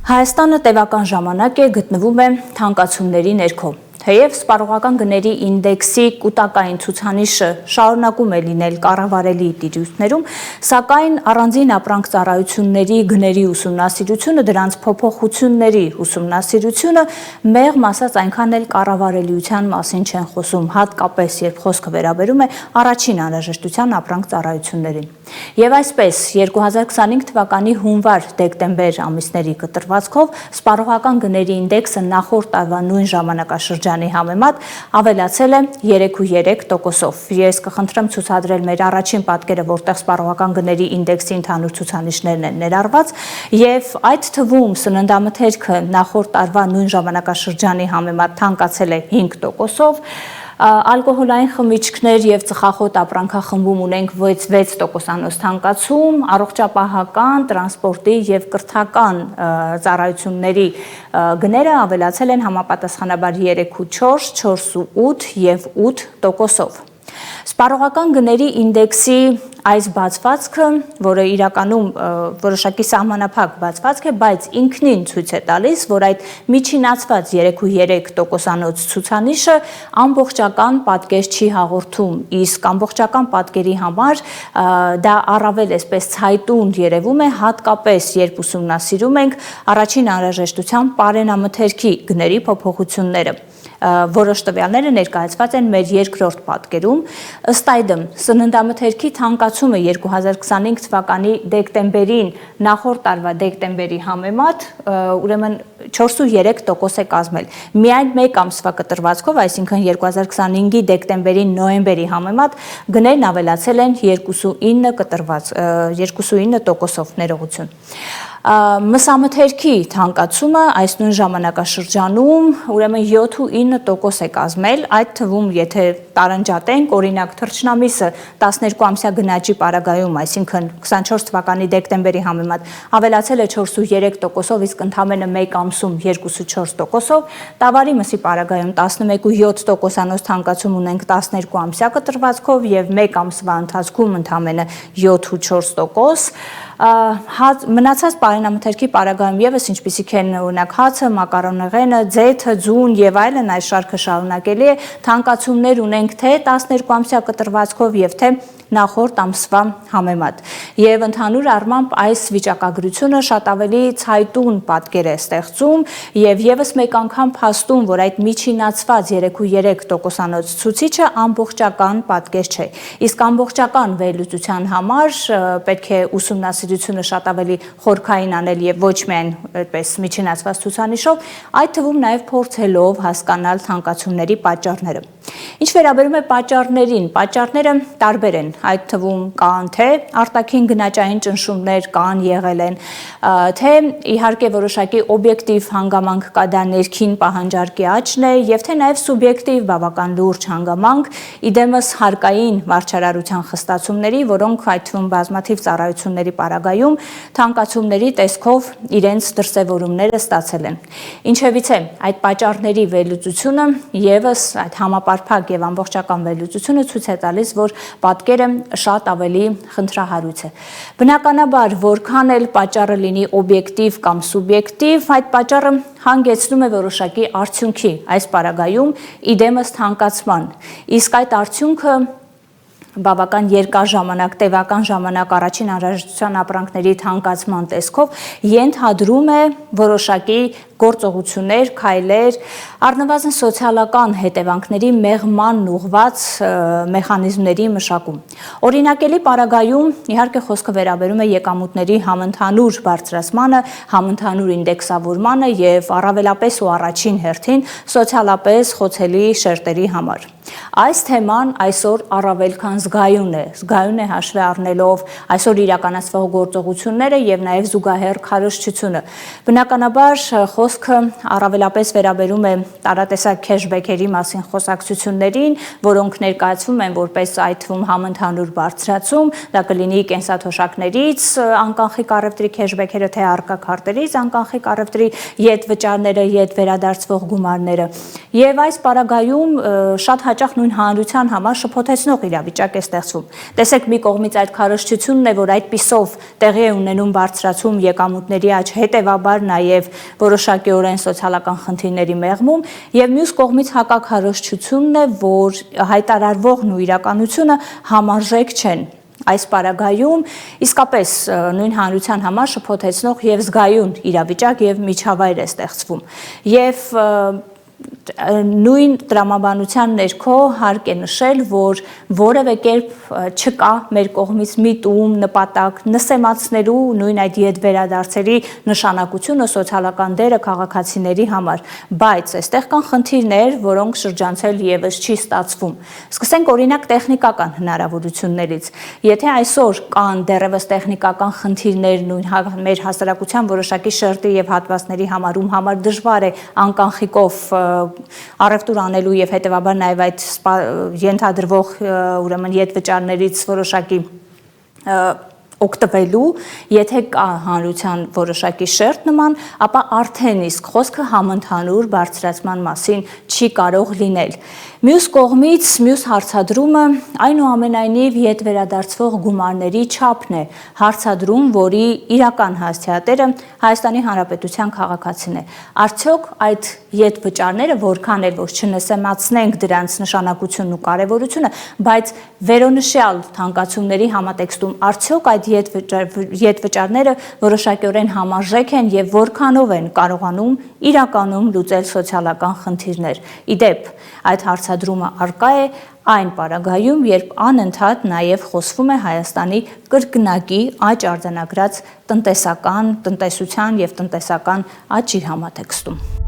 Հայաստանը տևական ժամանակ է գտնվում է թանկացումների ներքո։ Թեև սպառողական գների ինդեքսի կուտակային ցուցանիշը շարունակում է լինել կառավարելի տիրույթներում, սակայն առանձին ապրանք ծառայությունների գների ուսումնասիրությունը, դրանց փոփոխությունների ուսումնասիրությունը մեղմ ասած այնքան էլ կառավարելիության մասին չեն խոսում, հատկապես երբ խոսքը վերաբերում է առաջին անհրաժեշտության ապրանք ծառայություններին։ Եվ այսպես 2025 թվականի հունվար-դեկտեմբեր ամիսների կտրվածքով սպառողական գների ինդեքսը նախորդ տարվա նույն ժամանակաշրջանի համեմատ ավելացել է 3.3%-ով։ Ես կխնդրեմ ցուցադրել մեր առաջին պատկերը, որտեղ սպառողական գների ինդեքսի ընդհանուր ցուցանիշներն են ներառված, եւ այդ թվում սննդամթերքը նախորդ տարվա նույն ժամանակաշրջանի համեմատ թանկացել է 5%-ով, ալկոհոլային խմիչքներ եւ ծխախոտ ապրանքախմբում ունենք 6% թանկացում, առողջապահական, տրանսպորտի եւ կրթական ծառայությունների գները ավելացել են համապատասխանաբար 3.4, 4.8 եւ 8%-ով։ Սպառողական գների ինդեքսի այս բացվածքը, որը իրականում որոշակի սահմանափակ բացվածք է, բայց ինքնին ցույց է տալիս, որ այդ միջինացված 3.3% ցուցանիշը ամբողջական պատկեր չի հաղորդում, իսկ ամբողջական պատկերի համար դա առավել այսպես ցայտուն երևում է, հատկապես երբ ուսումնասիրում ենք առաջին անհրաժեշտության պարենամթերքի գների փոփոխությունները։ Որոշ տվյալները ներկայացված են մեր երկրորդ պատկերում, ըստ այդմ սննդամթերքի թանկացումը 2025 թվականի դեկտեմբերին նախորդ տարվա դեկտեմբերի համեմատ ուրեմն 4.3% է կազմել։ Միայն մեկ ամսվա կտրվածքով, այսինքն 2025-ի դեկտեմբերին նոյեմբերի համեմատ գներն ավելացել են 2.9%-ով ներողություն։ Մսամթերքի թանկացումը այս նույն ժամանակաշրջանում ուրեմն 7.9% է կազմել, այդ թվում եթե տարանջատենք, օրինակ թռչնամիսը 12-ամսյա գնաճի պարագայում, այսինքն 24 թվականի դեկտեմբերի համեմատ ավելացել է 4.3%-ով, իսկ ընդամենը մեկ ամսում 2.4%-ով, տավարի մսի պարագայում 11.7% թանկացում ունենք 12-ամսյա կտրվածքով եւ մեկ ամսվա ընթացքում ընդամենը 7.4%։ Մնացած պարենամթերքի պարագայում եւս ինչպիսիք են օրինակ հացը, մակարոնեղենը, ձեթը, ձուն եւ այլն, այս շարքը շարունակելի է, թանկացումներ ունենք թե 12-ամսյա կտրվածքով եւ թե նախորդ ամսվա համեմատ։ Եվ ընդհանուր առմամբ այս վիճակագրությունը շատ ավելի ցայտուն պատկեր է ստեղծում եւ եւս մեկ անգամ փաստում, որ այդ միջինացված 3.3% ցուցիչը ամբողջական պատկեր չէ։ Իսկ ամբողջական վերլուծության համար պետք է ուսումնասիրությունը շատ ավելի խորքային անել եւ ոչ միայն այդպես միջինացված ցուցանիշով, այդ թվում նաեւ փորձելով հասկանալ թանկացումների պատճառները։ Ինչ վերաբերում է պատճառներին, պատճառները տարբեր են, այդ թվում կան թե արտաքին գնաճային ճնշումներ կան եղել են, թե իհարկե որոշակի օբյեկտիվ հանգամանք կա, դա ներքին պահանջարկի աճն է եւ թե նաեւ սուբյեկտիվ բավական լուրջ հանգամանք, իդեմս հարկային վարչարարության խստացումների, որոնք այդ թվում բազմաթիվ ծառայությունների պարագայում թանկացումների տեսքով իրենց դրսևորումները ստացել են։ Ինչևիցե, այդ պատճառների վերլուծությունը եւս այդ համապարփակ եւ ամբողջական վերլուծությունը ցույց է տալիս, որ պատկերը շատ ավելի խնդրահարույց է։ Բնականաբար, որքան էլ պատճառը լինի օբյեկտիվ կամ սուբյեկտիվ, այդ պատճառը հանգեցնում է որոշակի արդյունքի այս պարագայում իդեմս թանկացման։ Իսկ այդ արդյունքը բավական երկար ժամանակ, տևական ժամանակ առաջին անհրաժեշտության ապրանքների թանկացման տեսքով ենթադրում է որոշակի գործողություններ, քայլեր, առնվազն սոցիալական հետևանքների մեղմանն ուղղված մեխանիզմների մշակում։ Օրինակելի պարագայում իհարկե խոսքը վերաբերում է եկամուտների համընդհանուր բարձրացմանը, համընդհանուր ինդեքսավորմանը եւ առավելապես ու առաջին հերթին սոցիալապես խոցելի շերտերի համար։ Այս թեման այսօր առավել քան զգայուն է հաշվի առնելով այսօր իրականացվող գործողությունները եւ նաեւ զուգահեռ քարոզչությունը։ Բնականաբար խոսքը առավելապես վերաբերում է տարատեսակ քեշբեքերի մասին խոսակցություններին, որոնք ներկայացվում են որպես այդ թվում համընդհանուր բարձրացում, դա կլինի կենսաթոշակներից անկախի կառավարի քեշբեքերը, թե առկա քարտերից անկախի կառավարի յետ վճարները, յետ վերադարձվող գումարները։ Եվ այս պարագայում շատ հաճախ նույն հանրության համար շփոթեցնող իրավիճակ է ստեղծվում։ Տեսեք, մի կողմից այդ քարոզչությունն է, որ այդպիսով տեղի է ունենում բարձրացում եկամուտների աճ, հետևաբար նաև որոշակիորեն սոցիալական խնդիրների մեղմում, եւ մյուս կողմից հակաքարոզչությունն է, որ հայտարարվողն ու իրականությունը համարժեք չեն։ Այս պարագայում իսկապես նույն հանրության համար շփոթեցնող եւ զգայուն իրավիճակ եւ միջավայր է ստեղծվում։ Եվ նույն տրամաբանության ներքո հարկ է նշել, որ որևէ կերպ չկա մեր կողմից միտում, նպատակ նսեմացնելու նույն այդ ետվերադարձերի նշանակությունը, սոցիալական դերը քաղաքացիների համար, բայց այստեղ կան խնդիրներ, որոնք շրջանցել եւս չի ստացվում։ Սկսենք օրինակ տեխնիկական հնարավորություններից։ Եթե այսօր կան դեռևս տեխնիկական խնդիրներ նույն մեր հասարակության որոշակի շերտի եւ հատվածների համար դժվար է անկանխիկով առևտուր անելու եւ հետեւաբար նաեւ այդ ենթադրվող ուրեմն յետվճարներից որոշակի օգտվելու, եթե կա հանրության որոշակի շերտ նման, ապա արդեն իսկ խոսքը համընդհանուր բարձրացման մասին չի կարող լինել։ Մյուս կողմից, մյուս հարցադրումը այնուամենայնիվ յետվերադարձվող գումարների չափն է, հարցադրում, որի իրական հասցեատերը Հայաստանի Հանրապետության քաղաքացին է։ Արդյոք այդ յետվճարները, որքան էլ որ չնսեմացնենք դրանց նշանակությունն ու կարևորությունը, բայց վերոնշյալ թանկացումների համատեքստում արդյոք այդ յետվճարները որոշակիորեն համարժեք են եւ որքանով են կարողանում իրականում լուծել սոցիալական խնդիրներ։ Իդեպ, այդ հարցադրումը առկա է այն պարագայում, երբ անընդհատ նաեւ խոսվում է Հայաստանի կրկնակի աճ արձանագրած տնտեսության եւ տնտեսական աճի համատեքստում։